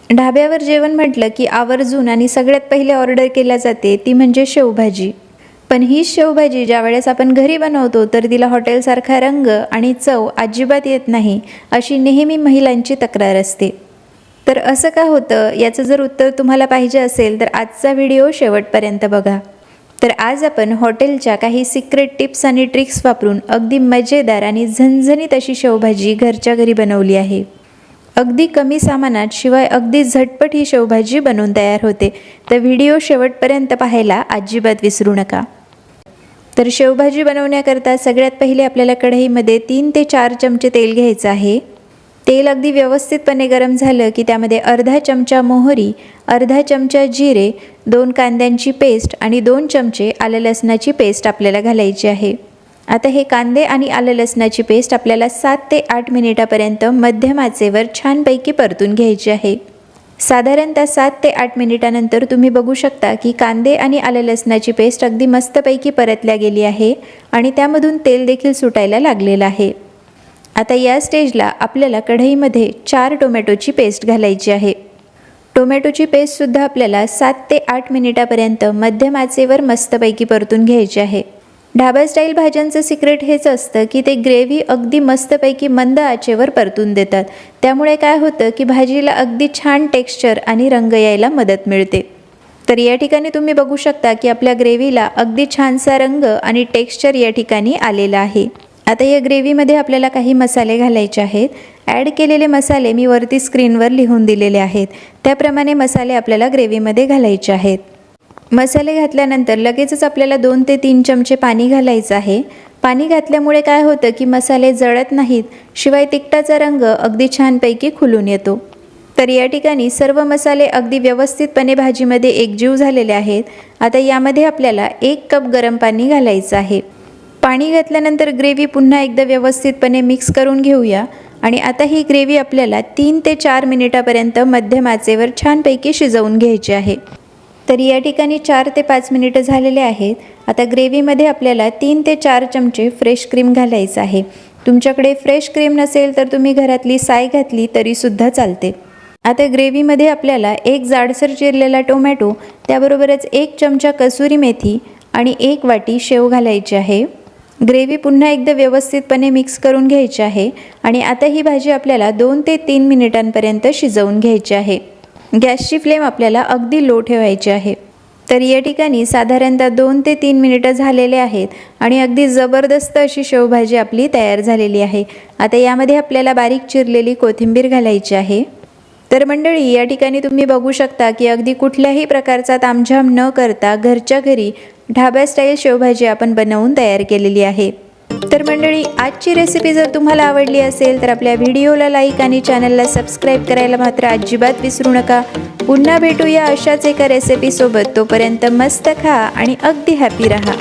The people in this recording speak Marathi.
ढाब्यावर जेवण म्हटलं की आवर्जून आणि सगळ्यात पहिले ऑर्डर केल्या जाते ती म्हणजे शेवभाजी। पण ही शेवभाजी ज्यावेळेस आपण घरी बनवतो तर तिला हॉटेलसारखा रंग आणि चव अजिबात येत नाही, अशी नेहमी महिलांची तक्रार असते। तर असं का होतं याचं जर उत्तर तुम्हाला पाहिजे असेल तर आजचा व्हिडिओ शेवटपर्यंत बघा। तर आज आपण हॉटेलच्या काही सिक्रेट टिप्स आणि ट्रिक्स वापरून अगदी मजेदार आणि झणझणीत अशी शेवभाजी घरच्या घरी बनवली आहे। अगदी कमी सामानात शिवाय अगदी झटपट ही शेवभाजी बनवून तयार होते। तर व्हिडिओ शेवटपर्यंत पाहायला अजिबात विसरू नका। तर शेवभाजी बनवण्याकरता सगळ्यात पहिले आपल्याला कढईमध्ये 3 ते 4 चमचे तेल घ्यायचं आहे। तेल अगदी व्यवस्थितपणे गरम झालं की त्यामध्ये अर्धा चमचा मोहरी, अर्धा चमचा जिरे, 2 कांद्यांची पेस्ट आणि 2 चमचे आलं लसणाची पेस्ट आपल्याला घालायची आहे। आता हे कांदे आणि आलं लसणाची पेस्ट आपल्याला 7 ते 8 मिनिटापर्यंत मध्यम आचेवर छानपैकी परतून घ्यायची आहे। साधारणतः 7 ते 8 मिनिटानंतर तुम्ही बघू शकता की कांदे आणि आलं लसणाची पेस्ट अगदी मस्तपैकी परतल्या गेली आहे आणि त्यामधून तेल देखील सुटायला लागलेलं आहे। आता या स्टेजला आपल्याला कढईमध्ये 4 टोमॅटोची पेस्ट घालायची आहे। टोमॅटोची पेस्टसुद्धा आपल्याला 7 ते 8 मिनिटापर्यंत मध्यम आचेवर मस्तपैकी परतून घ्यायची आहे। ढाबा स्टाईल भाज्यांचं सिक्रेट हेच असतं की ते ग्रेव्ही अगदी मस्तपैकी मंद आचेवर परतून देतात। त्यामुळे काय होतं की भाजीला अगदी छान टेक्स्चर आणि रंग यायला मदत मिळते। तर या ठिकाणी तुम्ही बघू शकता की आपल्या ग्रेव्हीला अगदी छानसा रंग आणि टेक्स्चर या ठिकाणी आलेला आहे। आता या ग्रेव्हीमध्ये आपल्याला काही मसाले घालायचे आहेत। ॲड केलेले मसाले मी वरती स्क्रीनवर लिहून दिलेले आहेत, त्याप्रमाणे मसाले आपल्याला ग्रेव्हीमध्ये घालायचे आहेत। मसाले घातल्यानंतर लगेचच आपल्याला 2 ते 3 चमचे पाणी घालायचं आहे। पाणी घातल्यामुळे काय होतं की मसाले जळत नाहीत, शिवाय तिखटाचा रंग अगदी छानपैकी खुलून येतो। तर या ठिकाणी सर्व मसाले अगदी व्यवस्थितपणे भाजीमध्ये एकजीव झालेले आहेत। आता यामध्ये आपल्याला 1 कप गरम पाणी घालायचं आहे। पाणी घातल्यानंतर ग्रेव्ही पुन्हा एकदा व्यवस्थितपणे मिक्स करून घेऊया आणि आता ही ग्रेव्ही आपल्याला 3 ते 4 मिनिटापर्यंत मध्यम आचेवर छानपैकी शिजवून घ्यायची आहे। तर या ठिकाणी 4 ते 5 मिनिटं झालेले आहेत। आता ग्रेव्हीमध्ये आपल्याला 3 ते 4 चमचे फ्रेश क्रीम घालायचं आहे। तुमच्याकडे फ्रेश क्रीम नसेल तर तुम्ही घरातली साय घातली तरीसुद्धा चालते। आता ग्रेव्हीमध्ये आपल्याला 1 जाडसर चिरलेला टोमॅटो, त्याबरोबरच 1 चमचा कसुरी मेथी आणि 1 वाटी शेव घालायची आहे। ग्रेव्ही पुन्हा एकदा व्यवस्थितपणे मिक्स करून घ्यायची आहे आणि आता ही भाजी आपल्याला 2 ते 3 मिनिटांपर्यंत शिजवून घ्यायची आहे। गॅसची फ्लेम आपल्याला अगदी लो ठेवायची आहे। तर या ठिकाणी साधारणतः 2 ते 3 मिनिटं झालेले आहेत आणि अगदी जबरदस्त अशी शेवभाजी आपली तयार झालेली आहे। आता यामध्ये आपल्याला बारीक चिरलेली कोथिंबीर घालायची आहे। तर मंडळी, या ठिकाणी तुम्ही बघू शकता की अगदी कुठल्याही प्रकारचा तामझाम न करता घरच्या घरी ढाबा स्टाईल शेवभाजी आपण बनवून तयार केलेली आहे। तर मंडळी, आजची रेसिपी जर तुम्हाला आवडली असेल तर आपल्या व्हिडिओला लाईक आणि चॅनलला सबस्क्राईब करायला मात्र अजिबात विसरू नका। पुन्हा भेटूया अशाच एका रेसिपीसोबत। तोपर्यंत मस्त खा आणि अगदी हॅपी रहा।